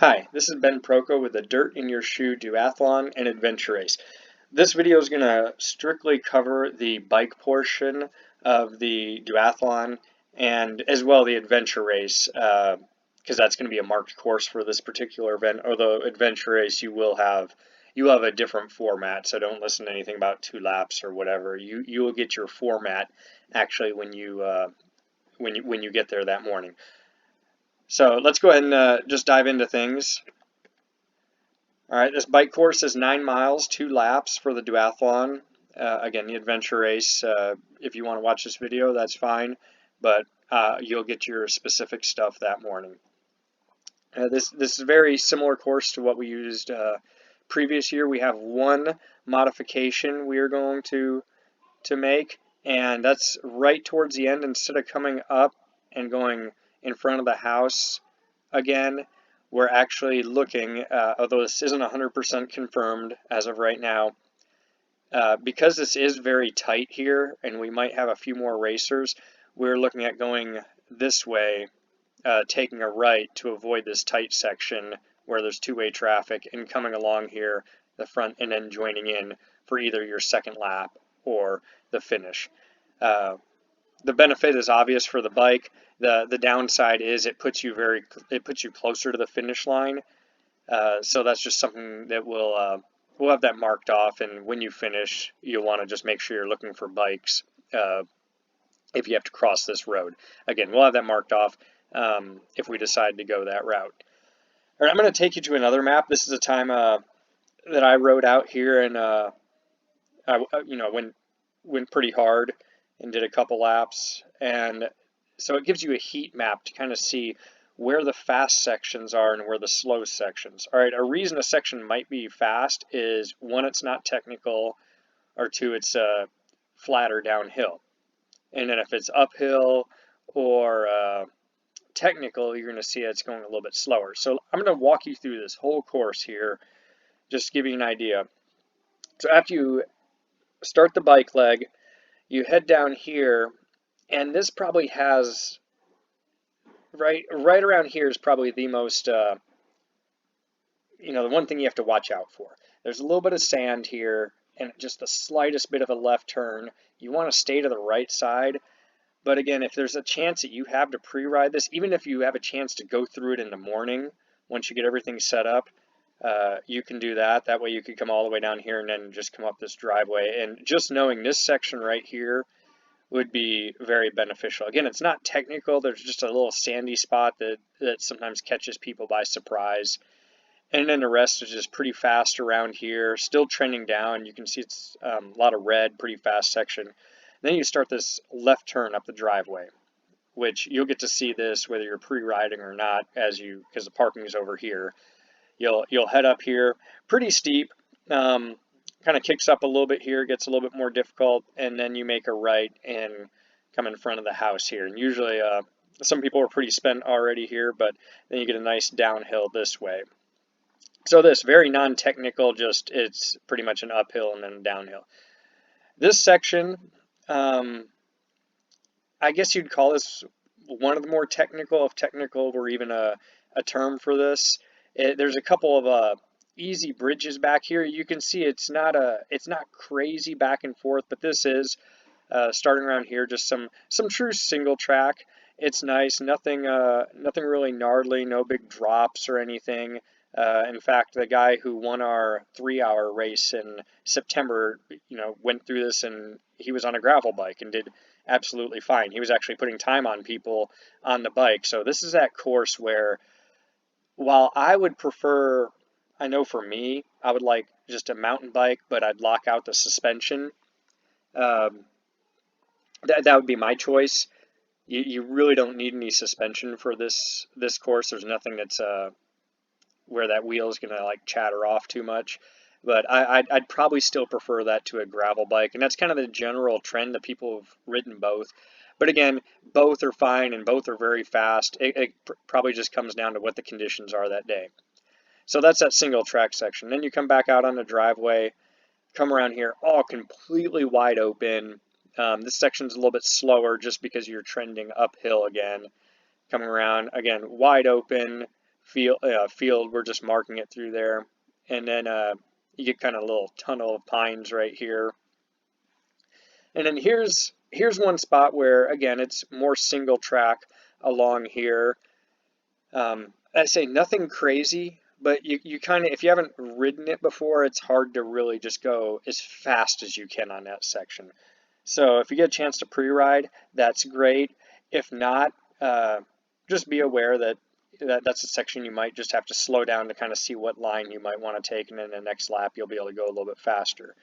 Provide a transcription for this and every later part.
Hi, this is Ben Proko with the Dirt in Your Shoe Duathlon and Adventure Race. This video is going to strictly cover the bike portion of the duathlon and as well the adventure race because that's going to be a marked course for this particular event. Although adventure race you will have a different format, so don't listen to anything about 2 laps or whatever. You will get your format actually when you get there that morning. So let's go ahead and just dive into things. All right, this bike course is 9 miles, 2 laps for the duathlon. Again, the adventure race, if you want to watch this video, that's fine, but you'll get your specific stuff that morning. This is a very similar course to what we used previous year. We have one modification we are going to make, and that's right towards the end. Instead of coming up and going in front of the house again, we're actually looking, although this isn't 100% confirmed as of right now, because this is very tight here and we might have a few more racers, we're looking at going this way, taking a right to avoid this tight section where there's two-way traffic, and coming along here the front and then joining in for either your second lap or the finish. The benefit is obvious for the bike. The downside is it puts you closer to the finish line. So that's just something that we'll have that marked off, and when you finish, you'll want to just make sure you're looking for bikes if you have to cross this road. Again, we'll have that marked off if we decide to go that route. All right, I'm going to take you to another map. This is a time that I rode out here, and I went pretty hard and did a couple laps, and so it gives you a heat map to kind of see where the fast sections are and where the slow sections. All right, a reason a section might be fast is, one, it's not technical, or two, it's flatter downhill. And then if it's uphill or technical, you're going to see it's going a little bit slower. So I'm going to walk you through this whole course here, just to give you an idea. So after you start the bike leg, you head down here, and this probably has right around here is probably the most the one thing you have to watch out for. There's a little bit of sand here and just the slightest bit of a left turn. You want to stay to the right side, but again, if there's a chance that you have to pre-ride this, even if you have a chance to go through it in the morning once you get everything set up, you can do that. That way you could come all the way down here and then just come up this driveway. And just knowing this section right here would be very beneficial. Again, it's not technical. There's just a little sandy spot that sometimes catches people by surprise. And then the rest is just pretty fast around here, still trending down. You can see it's a lot of red, pretty fast section. Then you start this left turn up the driveway, which you'll get to see this whether you're pre-riding or not, because the parking is over here. You'll head up here, pretty steep, kind of kicks up a little bit here, gets a little bit more difficult, and then you make a right and come in front of the house here. And usually some people are pretty spent already here, but then you get a nice downhill this way. So this, very non-technical, just it's pretty much an uphill and then downhill. This section, I guess you'd call this one of the more technical, if technical were even a term for this. There's a couple of easy bridges back here. You can see it's not crazy back and forth, but this is starting around here, just some true single track. It's nice, nothing really gnarly, no big drops or anything. In fact, the guy who won our 3-hour race in September, went through this, and he was on a gravel bike and did absolutely fine. He was actually putting time on people on the bike. So this is that course where, while I would prefer, I know for me, I would like just a mountain bike, but I'd lock out the suspension. That would be my choice. You really don't need any suspension for this course. There's nothing that's where that wheel is going to like chatter off too much. But I'd probably still prefer that to a gravel bike, and that's kind of the general trend that people have ridden both. But again, both are fine and both are very fast. It probably just comes down to what the conditions are that day. So that's that single track section. Then you come back out on the driveway, come around here, all completely wide open. This section's a little bit slower just because you're trending uphill again. Coming around, again, wide open, field. We're just marking it through there. And then you get kind of a little tunnel of pines right here. And then here's one spot where, again, it's more single track along here. I say nothing crazy, but you kind of, if you haven't ridden it before, it's hard to really just go as fast as you can on that section. So if you get a chance to pre-ride, that's great. If not, just be aware that that's a section you might just have to slow down to kind of see what line you might want to take, and then the next lap you'll be able to go a little bit faster.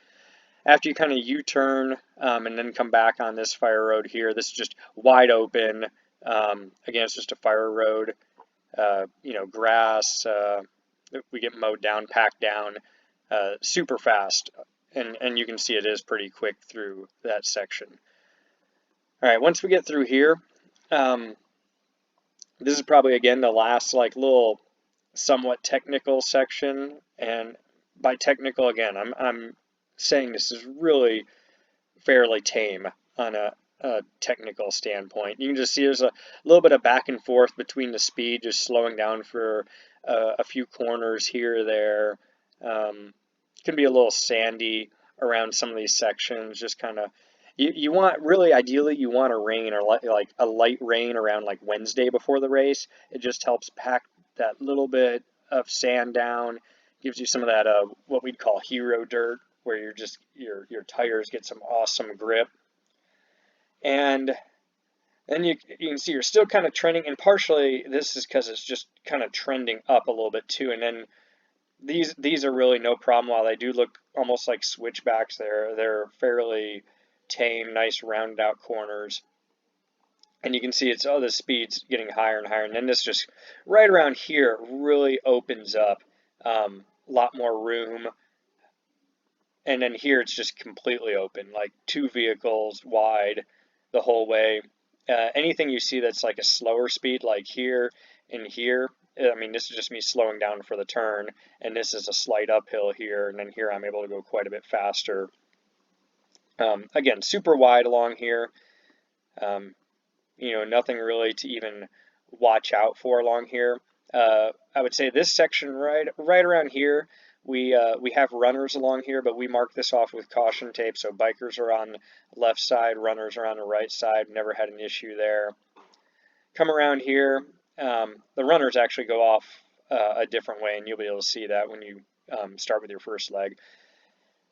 After you kind of U-turn and then come back on this fire road here, this is just wide open. Again, it's just a fire road. Grass, we get mowed down, packed down, super fast. And you can see it is pretty quick through that section. All right, once we get through here, this is probably, again, the last like little somewhat technical section. And by technical, again, I'm saying this is really fairly tame on a technical standpoint. You can just see there's a little bit of back and forth between the speed, just slowing down for a few corners here or there. Can be a little sandy around some of these sections, just kind of, you want, really ideally you want a rain, or like a light rain around like Wednesday before the race. It just helps pack that little bit of sand down, gives you some of that what we'd call hero dirt, where you're just your tires get some awesome grip. And then you can see you're still kind of trending, and partially this is because it's just kind of trending up a little bit too. And then these are really no problem. While they do look almost like switchbacks, they're fairly tame, nice rounded out corners. And you can see it's, the speed's getting higher and higher. And then this just right around here really opens up, a lot more room. And then here it's just completely open, like 2 vehicles wide the whole way. Anything you see that's like a slower speed, like here and here, I mean, this is just me slowing down for the turn, and this is a slight uphill here, and then here I'm able to go quite a bit faster. Again, super wide along here. Nothing really to even watch out for along here. I would say this section right around here, we have runners along here, but we mark this off with caution tape, so bikers are on the left side, runners are on the right side. Never had an issue there. Come around here, the runners actually go off a different way, and you'll be able to see that when you start with your first leg.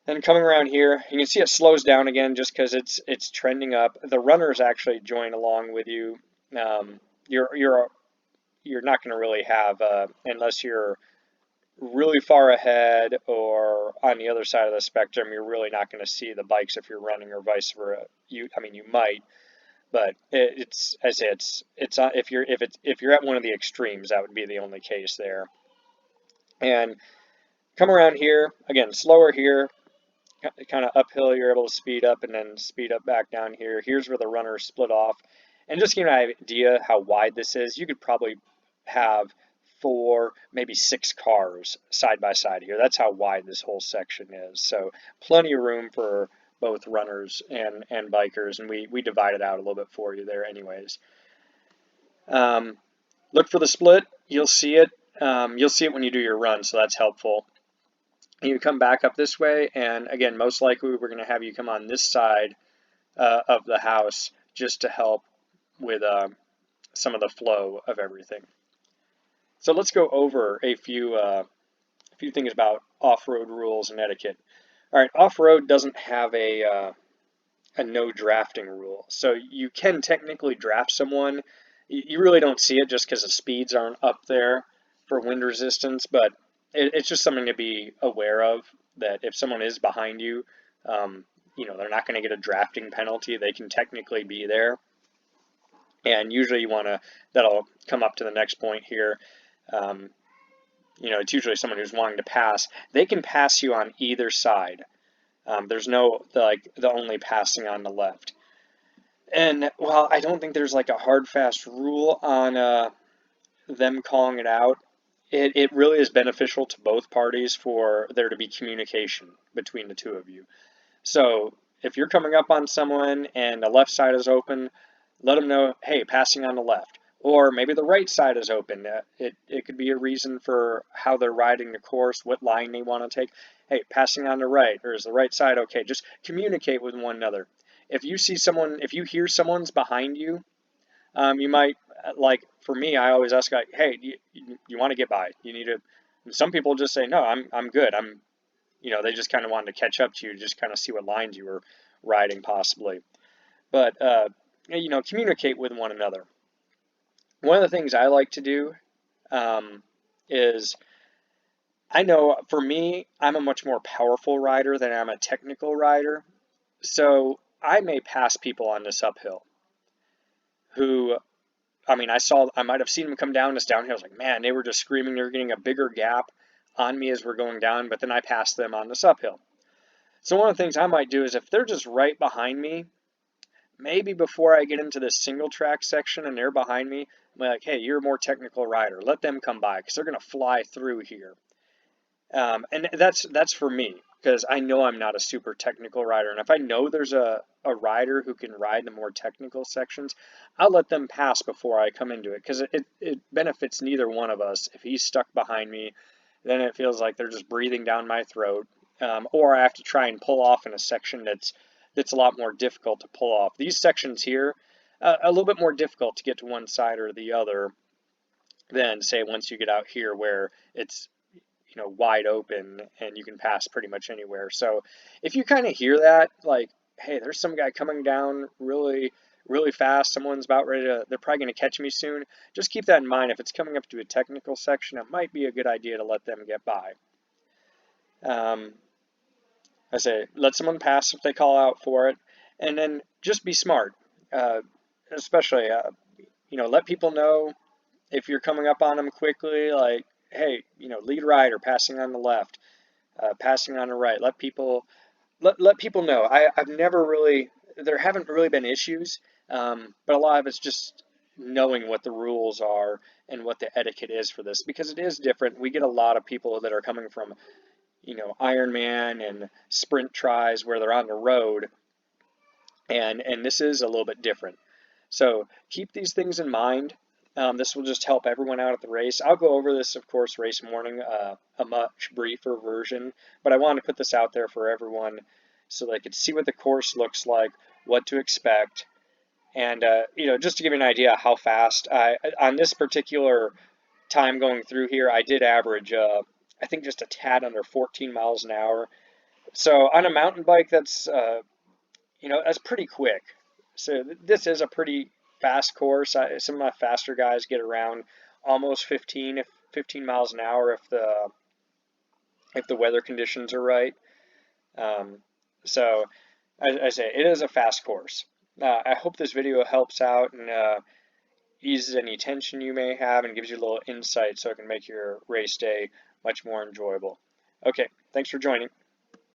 Then coming around here, you can see it slows down again just because it's trending up. The runners actually join along with you. You're not going to really have, unless you're really far ahead or on the other side of the spectrum, you're really not going to see the bikes if you're running, or vice versa. You might, but if you're at one of the extremes, that would be the only case there. And come around here again, slower here, kind of uphill. You're able to speed up and then speed up back down here. Here's where the runners split off. And just to give you an idea how wide this is, you could probably have 4, maybe 6 cars side by side here. That's how wide this whole section is. So plenty of room for both runners and bikers, and we divided out a little bit for you there anyways. Look for the split. You'll see it. You'll see it when you do your run, so that's helpful. You come back up this way, and again, most likely we're going to have you come on this side of the house just to help with some of the flow of everything. So let's go over a few things about off-road rules and etiquette. All right, off-road doesn't have a no drafting rule, so you can technically draft someone. You really don't see it just because the speeds aren't up there for wind resistance, but it's just something to be aware of, that if someone is behind you, they're not going to get a drafting penalty. They can technically be there. And usually that'll come up to the next point here. It's usually someone who's wanting to pass. They can pass you on either side. There's no, the only passing on the left. And while I don't think there's like a hard, fast rule on them calling it out, it really is beneficial to both parties for there to be communication between the two of you. So if you're coming up on someone and the left side is open, let them know, hey, passing on the left. Or maybe the right side is open. It could be a reason for how they're riding the course, what line they want to take. Hey, passing on the right, or is the right side okay? Just communicate with one another. If you see someone, if you hear someone's behind you, you might, like for me, I always ask, like, hey, you want to get by? You need to. Some people just say, no, I'm good. They just kind of wanted to catch up to you, just kind of see what lines you were riding possibly. But communicate with one another. One of the things I like to do is I know for me, I'm a much more powerful rider than I'm a technical rider. So I may pass people on this uphill who, I mean, I might have seen them come down this downhill. I was like, man, they were just screaming. They were getting a bigger gap on me as we're going down, but then I passed them on this uphill. So one of the things I might do is if they're just right behind me, maybe before I get into this single track section and they're behind me, I'm like, hey, you're a more technical rider. Let them come by because they're going to fly through here. And that's for me because I know I'm not a super technical rider. And if I know there's a rider who can ride the more technical sections, I'll let them pass before I come into it because it benefits neither one of us. If he's stuck behind me, then it feels like they're just breathing down my throat. Or I have to try and pull off in a section that's a lot more difficult to pull off. These sections here, a little bit more difficult to get to one side or the other than say once you get out here where it's wide open and you can pass pretty much anywhere. So if you kind of hear that, like, hey, there's some guy coming down really, really fast, someone's about ready to, they're probably going to catch me soon, just keep that in mind. If it's coming up to a technical section, it might be a good idea to let them get by. I say, let someone pass if they call out for it, and then just be smart. Especially, let people know if you're coming up on them quickly, like, hey, lead rider passing on the left, passing on the right. Let people know. I've never really, there haven't really been issues, but a lot of it's just knowing what the rules are and what the etiquette is for this because it is different. We get a lot of people that are coming from, Ironman and sprint tries where they're on the road, and this is a little bit different. So keep these things in mind. This will just help everyone out at the race. I'll go over this, of course, race morning, a much briefer version, but I wanted to put this out there for everyone so they could see what the course looks like, what to expect, and just to give you an idea how fast. On this particular time going through here, I did average, I think, just a tad under 14 miles an hour. So on a mountain bike, that's pretty quick. So this is a pretty fast course. Some of my faster guys get around almost 15 miles an hour if the weather conditions are right. So I say it is a fast course. I hope this video helps out and eases any tension you may have and gives you a little insight so it can make your race day much more enjoyable. Okay, thanks for joining.